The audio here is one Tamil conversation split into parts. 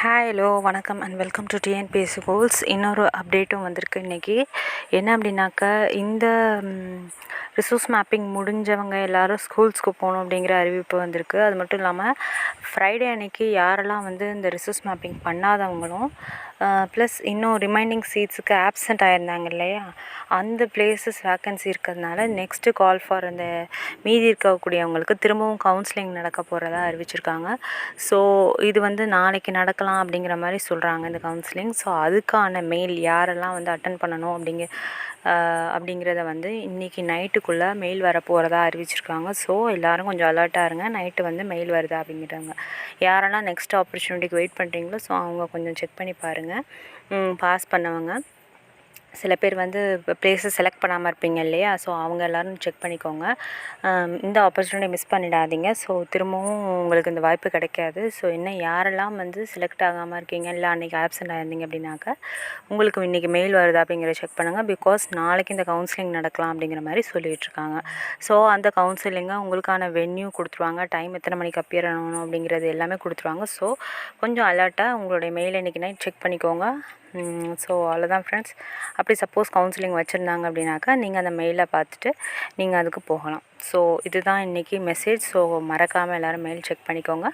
ஹாய் ஹலோ வணக்கம் and welcome to TNPSC goals. இன்னொரு அப்டேட்டும் வந்திருக்கு இன்றைக்கி. என்ன அப்படின்னாக்கா, இந்த ரிசோர்ஸ் மேப்பிங் முடிஞ்சவங்க எல்லோரும் ஸ்கூல்ஸ்க்கு போகணும் அப்படிங்கிற அறிவிப்பு வந்திருக்கு. அது மட்டும் இல்லாமல் ஃப்ரைடே அன்னைக்கு யாரெல்லாம் இந்த ரிசோர்ஸ் மேப்பிங் பண்ணாதவங்களும் ப்ளஸ் இன்னும் ரிமைனிங் சீட்ஸுக்கு ஆப்சண்ட் ஆகியிருந்தாங்க இல்லையா, அந்த பிளேசஸ் வேக்கன்சி இருக்கிறதுனால நெக்ஸ்ட்டு கால் ஃபார் அந்த மீதி இருக்கக்கூடியவங்களுக்கு திரும்பவும் கவுன்சிலிங் நடக்க போகிறதா அறிவிச்சிருக்காங்க. ஸோ இது நாளைக்கு நடக்கலாம் அப்படிங்கிற மாதிரி சொல்கிறாங்க இந்த கவுன்சிலிங். ஸோ அதுக்கான மெயில் யாரெல்லாம் அட்டன் பண்ணணும் அப்படிங்கிறத இன்றைக்கி நைட்டுக்குள்ளே மெயில் வர போகிறதா அறிவிச்சிருக்காங்க. ஸோ எல்லோரும் கொஞ்சம் அலர்ட்டாக இருங்க. நைட்டு மெயில் வருதா அப்படிங்கிறவங்க யாரெல்லாம் நெக்ஸ்ட் ஆப்பர்ச்சுனிட்டிக்கு வெயிட் பண்ணுறீங்களோ ஸோ அவங்க கொஞ்சம் செக் பண்ணி பாருங்கள். பாஸ் பண்ணவங்க சில பேர் பிளேஸஸ் செலக்ட் பண்ணாமல் இருப்பீங்க இல்லையா, ஸோ அவங்க எல்லோரும் செக் பண்ணிக்கோங்க. இந்த ஆப்பர்ச்சுனிட்டி மிஸ் பண்ணிடாதீங்க. ஸோ திரும்பவும் உங்களுக்கு இந்த வாய்ப்பு கிடைக்காது. ஸோ இன்னும் யாரெல்லாம் செலக்ட் ஆகாமல் இருக்கீங்க இல்லை அன்றைக்கி ஆப்சென்ட் ஆயிருந்தீங்க அப்படின்னாக்கா உங்களுக்கு இன்றைக்கி மெயில் வருதா அப்படிங்கிறத செக் பண்ணுங்கள். பிகாஸ் நாளைக்கு இந்த கவுன்சிலிங் நடக்கலாம் அப்படிங்கிற மாதிரி சொல்லிகிட்ருக்காங்க. ஸோ அந்த கவுன்சிலிங்கை உங்களுக்கான வென்யூ கொடுத்துருவாங்க, டைம் எத்தனை மணிக்கு அப்பியர் ஆகணும் அப்படிங்கிறது எல்லாமே கொடுத்துருவாங்க. ஸோ கொஞ்சம் அலர்ட்டாக உங்களுடைய மெயில் இன்றைக்கி நைட் செக் பண்ணிக்கோங்க. ஸோ அவ்வளோதான் ஃப்ரெண்ட்ஸ். அப்படி சப்போஸ் கவுன்சிலிங் வச்சுருந்தாங்க அப்படின்னாக்கா நீங்கள் அந்த மெயிலை பார்த்துட்டு நீங்கள் அதுக்கு போகலாம். ஸோ இதுதான் இன்றைக்கி மெசேஜ். ஸோ மறக்காமல் எல்லோரும் மெயில் செக் பண்ணிக்கோங்க.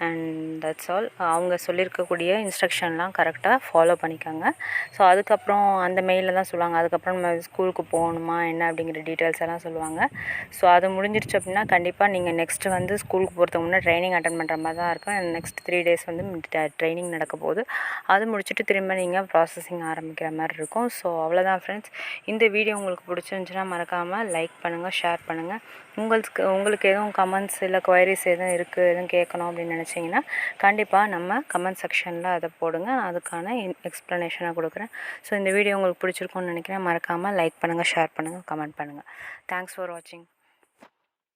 And that's all. அவங்க சொல்லியிருக்கக்கூடிய இன்ஸ்ட்ரக்ஷன்லாம் கரெக்டாக ஃபாலோ பண்ணிக்கோங்க. ஸோ அதுக்கப்புறம் அந்த மெயிலில் தான் சொல்லுவாங்க, அதுக்கப்புறம் நம்ம ஸ்கூலுக்கு போகணுமா என்ன அப்படிங்கிற டீட்டெயில்ஸ் எல்லாம் சொல்லுவாங்க. ஸோ அது முடிஞ்சிருச்சு அப்படின்னா கண்டிப்பாக நீங்கள் நெக்ஸ்ட்டு ஸ்கூலுக்கு போகிறதுக்கு முன்னாடி ட்ரைனிங் அட்டன் பண்ணுற மாதிரி தான் இருக்கும். நெக்ஸ்ட் 3 days ட்ரைனிங் நடக்க போகுது. அது முடிச்சுட்டு திரும்ப நீங்கள் ப்ராசஸிங் ஆரம்பிக்கிற மாதிரி இருக்கும். ஸோ அவ்வளோதான் ஃப்ரெண்ட்ஸ். இந்த வீடியோ உங்களுக்கு பிடிச்சிருந்துச்சுன்னா மறக்காமல் லைக் பண்ணுங்கள், ஷேர் பண்ணுங்கள். உங்களுக்கு எதுவும் கமெண்ட்ஸ் இல்லை குவைரிஸ் எதுவும் இருக்குது, எதுவும் கேட்கணும் அப்படின்னு நினச்சிங்கன்னா கண்டிப்பாக நம்ம கமெண்ட் செக்ஷனில் அதை போடுங்க. நான் அதுக்கான எக்ஸ்ப்ளனேஷனாக கொடுக்குறேன். ஸோ இந்த வீடியோ உங்களுக்கு பிடிச்சிருக்கும்னு நினைக்கிறேன். மறக்காமல் லைக் பண்ணுங்கள், ஷேர் பண்ணுங்கள், கமெண்ட் பண்ணுங்கள். தேங்க்ஸ் ஃபார் வாட்சிங்.